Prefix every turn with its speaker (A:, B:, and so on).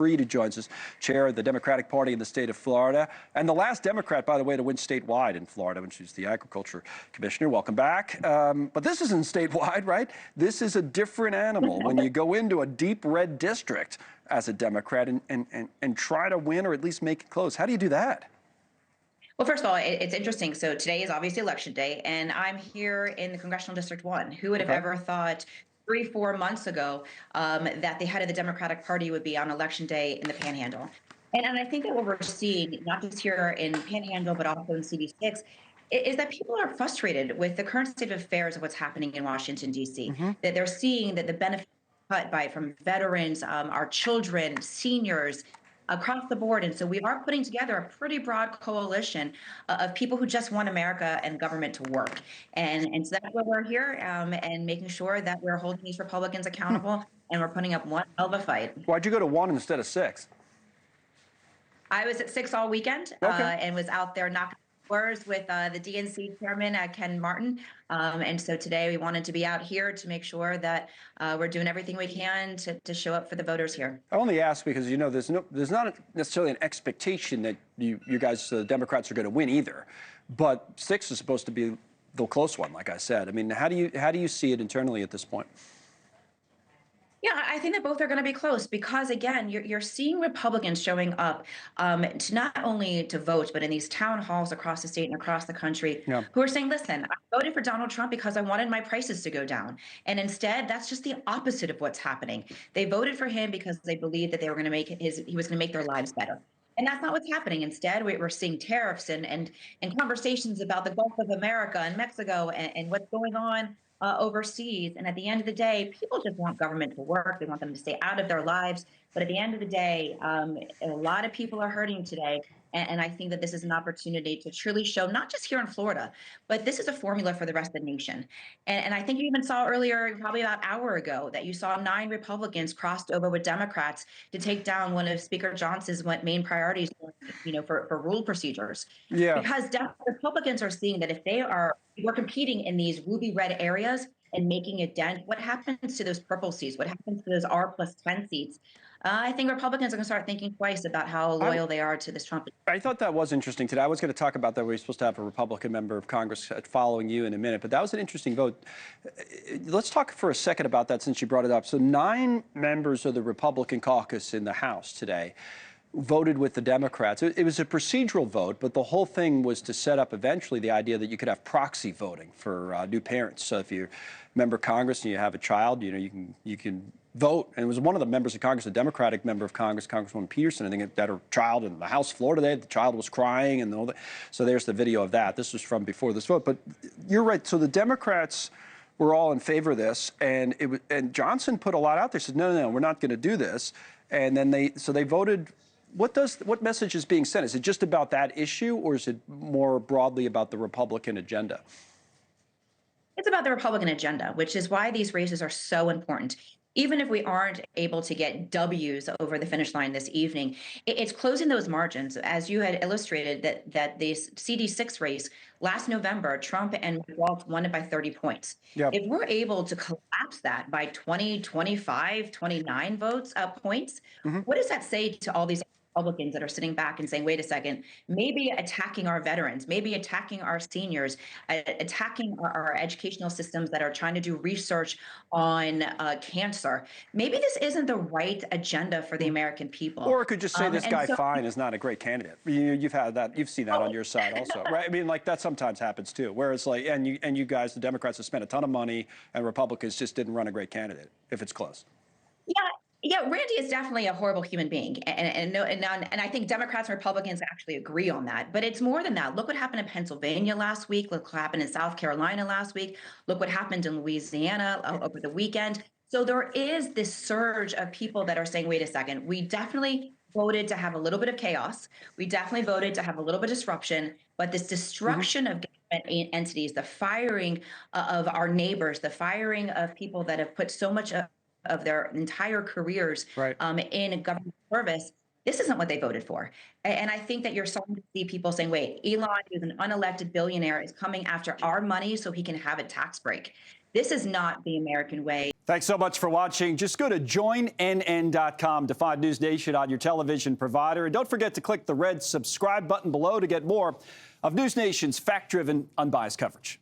A: Reed, who joins us, chair of the Democratic Party in the state of Florida, and the last Democrat, by the way, to win statewide in Florida when she's the agriculture commissioner. Welcome back. But this isn't statewide, right? This is a different animal. When you go into a deep red district as a Democrat and try to win or at least make it close, how do you do that?
B: Well, first of all, it's interesting. So today is obviously election day, and I'm here in the Congressional District 1. Who would have ever thought 3-4 months ago that the head of the Democratic Party would be on election day in the Panhandle? And I think that what we're seeing, not just here in Panhandle, but also in CD6, is that people are frustrated with the current state of affairs of what's happening in Washington, D.C., that they're seeing that the benefits cut by from veterans, our children, seniors, across the board. And so we are putting together a pretty broad coalition of people who just want America and government to work. And so that's why we're here and making sure that we're holding these Republicans accountable and we're putting up one hell of a fight.
A: Why'd you go to 1 instead of 6?
B: I was at 6 all weekend and was out there knocking doors with the DNC chairman, Ken Martin. And so today we wanted to be out here to make sure that we're doing everything we can to show up for the voters here.
A: I only ask because, you know, there's not necessarily an expectation that you guys, the Democrats, are going to win either. But 6 is supposed to be the close one, like I said. I mean, how do you see it internally at this point?
B: Yeah, I think that both are going to be close because, again, you're seeing Republicans showing up to not only to vote, but in these town halls across the state and across the country who are saying, listen, I voted for Donald Trump because I wanted my prices to go down. And instead, that's just the opposite of what's happening. They voted for him because they believed that they were going to make he was going to make their lives better. And that's not what's happening. Instead, we're seeing tariffs and conversations about the Gulf of America and Mexico and what's going on overseas. And at the end of the day, people just want government to work. They want them to stay out of their lives. But at the end of the day, a lot of people are hurting today. And I think that this is an opportunity to truly show, not just here in Florida, but this is a formula for the rest of the nation. And I think you even saw earlier, probably about an hour ago, that you saw 9 Republicans crossed over with Democrats to take down one of Speaker Johnson's main priorities, for rule procedures.
A: Yeah.
B: Because Republicans are seeing that if we're competing in these ruby red areas and making a dent, what happens to those purple seats? What happens to those R+10 seats? I think Republicans are going to start thinking twice about how loyal they are to this Trump.
A: I thought that was interesting today. I was going to talk about that. We're supposed to have a Republican member of Congress following you in a minute, but that was an interesting vote. Let's talk for a second about that since you brought it up. So 9 members of the Republican caucus in the House today voted with the Democrats. It was a procedural vote, but the whole thing was to set up eventually the idea that you could have proxy voting for new parents. So if you're a member of Congress and you have a child, you can vote. And it was one of the members of Congress, a Democratic member of Congress, Congresswoman Peterson, I think, that her child in the House floor today, the child was crying and all that. So there's the video of that. This was from before this vote. But you're right. So the Democrats were all in favor of this, and Johnson put a lot out there. Said, no, we're not going to do this. And then they voted. What message is being sent? Is it just about that issue, or is it more broadly about the Republican agenda?
B: It's about the Republican agenda, which is why these races are so important. Even if we aren't able to get W's over the finish line this evening, it's closing those margins. As you had illustrated, that this CD6 race last November, Trump and Walz won it by 30 points.
A: Yep.
B: If we're able to collapse that by 20, 25, 29 points, what does that say to all these Republicans that are sitting back and saying, wait a second, maybe attacking our veterans, maybe attacking our seniors, attacking our educational systems that are trying to do research on cancer. Maybe this isn't the right agenda for the American people.
A: Or it could just say this guy Fine is not a great candidate. You've had that. You've seen that on your side also, right? I mean, like that sometimes happens too, where it's like, and you guys, the Democrats, have spent a ton of money, and Republicans just didn't run a great candidate if it's close.
B: Yeah, Randy is definitely a horrible human being, and I think Democrats and Republicans actually agree on that. But it's more than that. Look what happened in Pennsylvania last week. Look what happened in South Carolina last week. Look what happened in Louisiana over the weekend. So there is this surge of people that are saying, wait a second, we definitely voted to have a little bit of chaos. We definitely voted to have a little bit of disruption. But this destruction of government entities, the firing of our neighbors, the firing of people that have put so much of their entire careers in government service, this isn't what they voted for. And I think that you're starting to see people saying, wait, Elon, who's an unelected billionaire, is coming after our money so he can have a tax break. This is not the American way.
A: Thanks so much for watching. Just go to joinnn.com to find News Nation on your television provider. And don't forget to click the red subscribe button below to get more of News Nation's fact-driven, unbiased coverage.